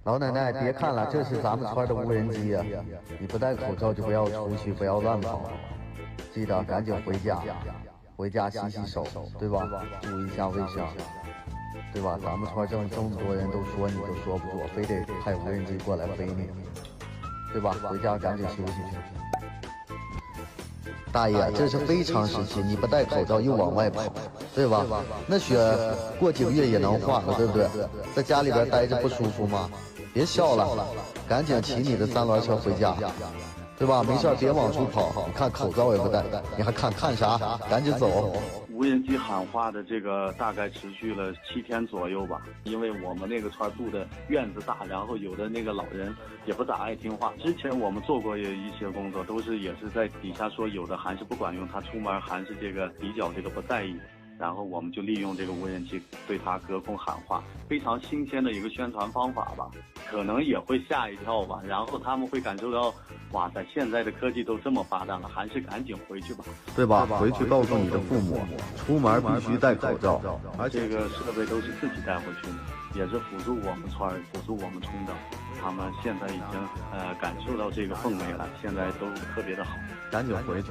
老奶奶，别看了，这是咱们村的无人机呀！你不戴口罩就不要出去，不要乱跑，记得赶紧回家，回家洗洗手，对吧？注意一下卫生，对吧？咱们村这么多人都说你都说不做，非得派无人机过来飞你，对吧？回家赶紧休息去。大爷，这是非常时期，你不戴口罩又往外跑，对吧？那雪过几个月也能化了，对不对？在家里边待着不舒服吗？别笑了，赶紧骑你的三轮车回家，对吧？没事别往出跑，你看口罩也不戴，你还看啥？赶紧走。无人机喊话的这个大概持续了7天左右吧，因为我们那个村住的院子大，然后有的那个老人也不咋爱听话。之前我们做过一些工作，也是在底下说有的还是不管用，他出门还是比较不在意。然后我们就利用这个无人机对他隔空喊话，非常新鲜的一个宣传方法吧，可能也会吓一跳吧。然后他们会感受到，哇塞，现在的科技都这么发达了，还是赶紧回去吧，对吧？回去告诉你的父母，出门必须戴口罩，而这个设备都是自己带回去的，也是辅助我们村，辅助我们村长。他们现在已经感受到这个氛围了，现在都特别的好，赶紧回去。